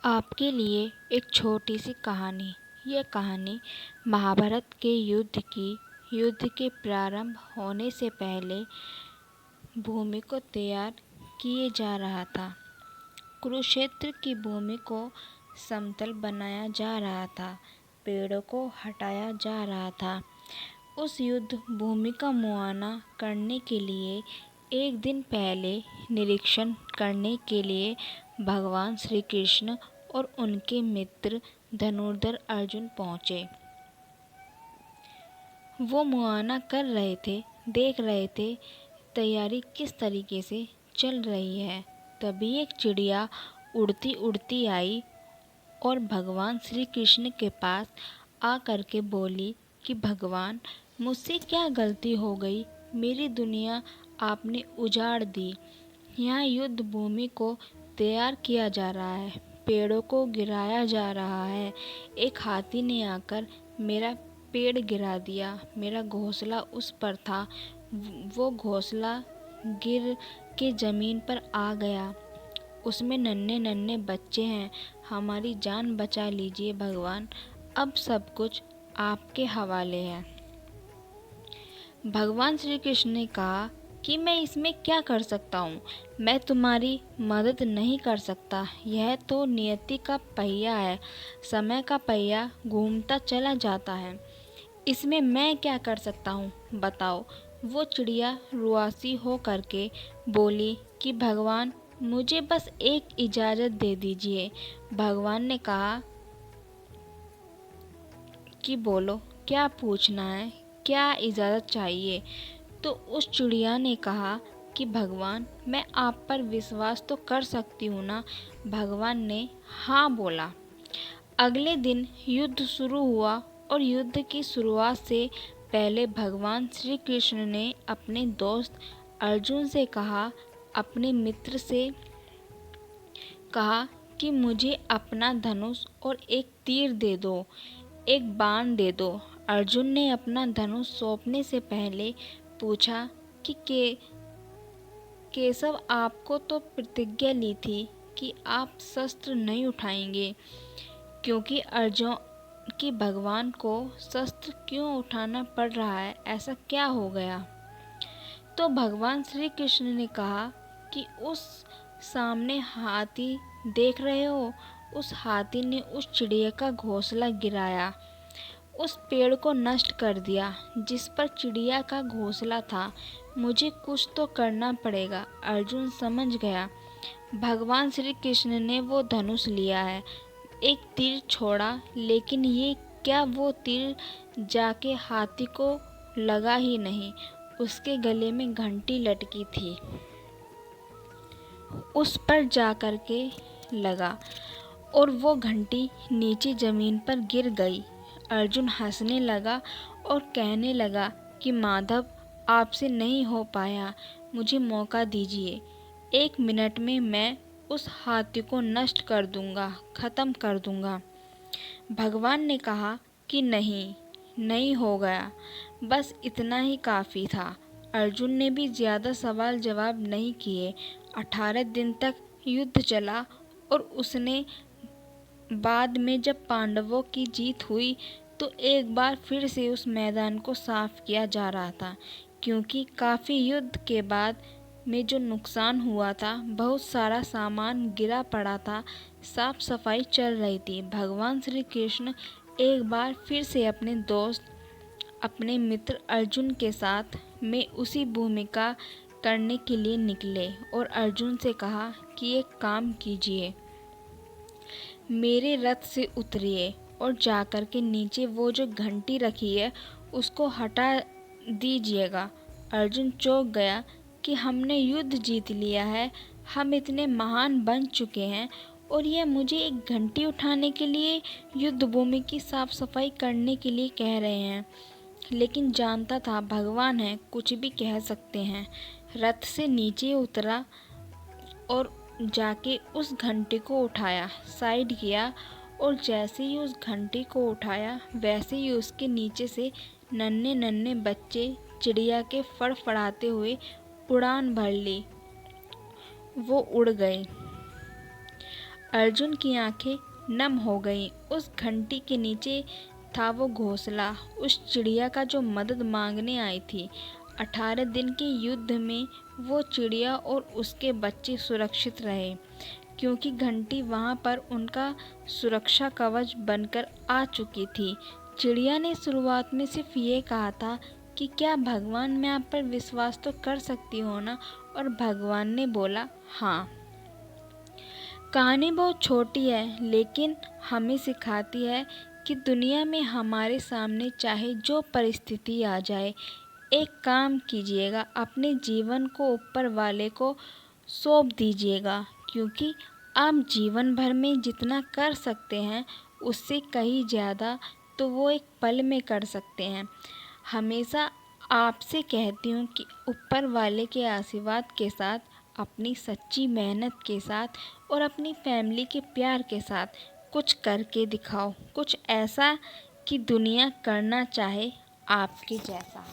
आपके लिए एक छोटी सी कहानी। यह कहानी महाभारत के युद्ध के प्रारंभ होने से पहले भूमि को तैयार किए जा रहा था। कुरुक्षेत्र की भूमि को समतल बनाया जा रहा था। पेड़ों को हटाया जा रहा था। उस युद्ध भूमि का मुआयना करने के लिए एक दिन पहले निरीक्षण करने के लिए भगवान श्री कृष्ण और उनके मित्र धनुर्धर अर्जुन पहुँचे। वो मुआयना कर रहे थे, देख रहे थे तैयारी किस तरीके से चल रही है। तभी एक चिड़िया उड़ती उड़ती आई और भगवान श्री कृष्ण के पास आ करके बोली कि भगवान, मुझसे क्या गलती हो गई? मेरी दुनिया आपने उजाड़ दी। यहाँ युद्ध भूमि को तैयार किया जा रहा है, पेड़ों को गिराया जा रहा है। एक हाथी ने आकर मेरा पेड़ गिरा दिया। मेरा घोंसला उस पर था, वो घोंसला गिर के जमीन पर आ गया। उसमें नन्हे नन्हे बच्चे हैं। हमारी जान बचा लीजिए भगवान, अब सब कुछ आपके हवाले है। भगवान श्री कृष्ण ने कहा कि मैं इसमें क्या कर सकता हूँ? मैं तुम्हारी मदद नहीं कर सकता। यह तो नियति का पहिया है, समय का पहिया घूमता चला जाता है। इसमें मैं क्या कर सकता हूँ, बताओ? वो चिड़िया रुआसी हो करके बोली कि भगवान, मुझे बस एक इजाज़त दे दीजिए। भगवान ने कहा कि बोलो, क्या पूछना है, क्या इजाज़त चाहिए? तो उस चिड़िया ने कहा कि भगवान, मैं आप पर विश्वास तो कर सकती हूँ ना? भगवान ने हाँ बोला। अगले दिन युद्ध शुरू हुआ और युद्ध की शुरुआत से पहले भगवान श्री कृष्ण ने अपने दोस्त अर्जुन से कहा, अपने मित्र से कहा कि मुझे अपना धनुष और एक तीर दे दो, एक बाण दे दो। अर्जुन ने अपना धनुष सौंपने से पहले पूछा कि केशव, आपको तो प्रतिज्ञा ली थी कि आप शस्त्र नहीं उठाएंगे, क्योंकि अर्जुन कि भगवान को शस्त्र क्यों उठाना पड़ रहा है? ऐसा क्या हो गया? तो भगवान श्री कृष्ण ने कहा कि उस सामने हाथी देख रहे हो, उस हाथी ने उस चिड़िया का घोंसला गिराया, उस पेड़ को नष्ट कर दिया जिस पर चिड़िया का घोंसला था। मुझे कुछ तो करना पड़ेगा। अर्जुन समझ गया। भगवान श्री कृष्ण ने वो धनुष लिया है, एक तीर छोड़ा, लेकिन ये क्या, वो तीर जाके हाथी को लगा ही नहीं। उसके गले में घंटी लटकी थी, उस पर जाकर के लगा और वो घंटी नीचे जमीन पर गिर गई। अर्जुन हंसने लगा और कहने लगा कि माधव, आपसे नहीं हो पाया, मुझे मौका दीजिए। 1 मिनट में मैं उस हाथी को नष्ट कर दूंगा, खत्म कर दूंगा। भगवान ने कहा कि नहीं, नहीं हो गया, बस इतना ही काफ़ी था। अर्जुन ने भी ज़्यादा सवाल जवाब नहीं किए। 18 दिन तक युद्ध चला और उसने बाद में जब पांडवों की जीत हुई तो एक बार फिर से उस मैदान को साफ किया जा रहा था, क्योंकि काफ़ी युद्ध के बाद में जो नुकसान हुआ था, बहुत सारा सामान गिरा पड़ा था, साफ सफाई चल रही थी। भगवान श्री कृष्ण एक बार फिर से अपने दोस्त, अपने मित्र अर्जुन के साथ में उसी भूमिका करने के लिए निकले और अर्जुन से कहा कि एक काम कीजिए, मेरे रथ से उतरिए और जाकर के नीचे वो जो घंटी रखी है उसको हटा दीजिएगा। अर्जुन चौंक गया कि हमने युद्ध जीत लिया है, हम इतने महान बन चुके हैं और यह मुझे एक घंटी उठाने के लिए, युद्ध भूमि की साफ सफाई करने के लिए कह रहे हैं। लेकिन जानता था भगवान है, कुछ भी कह सकते हैं। रथ से नीचे उतरा और जाके उस घंटी को उठाया, साइड किया, और जैसे ही उस घंटी को उठाया वैसे ही उसके नीचे से नन्हे नन्हे बच्चे चिड़िया के फड़फड़ाते हुए उड़ान भर ली। वो उड़ गए। अर्जुन की आंखें नम हो गईं। उस घंटी के नीचे था वो घोंसला, उस चिड़िया का जो मदद मांगने आई थी। 18 दिन के युद्ध में वो चिड़िया और उसके बच्चे सुरक्षित रहे, क्योंकि घंटी वहाँ पर उनका सुरक्षा कवच बनकर आ चुकी थी। चिड़िया ने शुरुआत में सिर्फ ये कहा था कि क्या भगवान, मैं आप पर विश्वास तो कर सकती हो ना? और भगवान ने बोला हाँ। कहानी बहुत छोटी है, लेकिन हमें सिखाती है कि दुनिया में हमारे सामने चाहे जो परिस्थिति आ जाए, एक काम कीजिएगा, अपने जीवन को ऊपर वाले को सौंप दीजिएगा, क्योंकि आप जीवन भर में जितना कर सकते हैं उससे कहीं ज़्यादा तो वो एक पल में कर सकते हैं। हमेशा आपसे कहती हूँ कि ऊपर वाले के आशीर्वाद के साथ, अपनी सच्ची मेहनत के साथ और अपनी फैमिली के प्यार के साथ कुछ करके दिखाओ, कुछ ऐसा कि दुनिया करना चाहे आपके जैसा।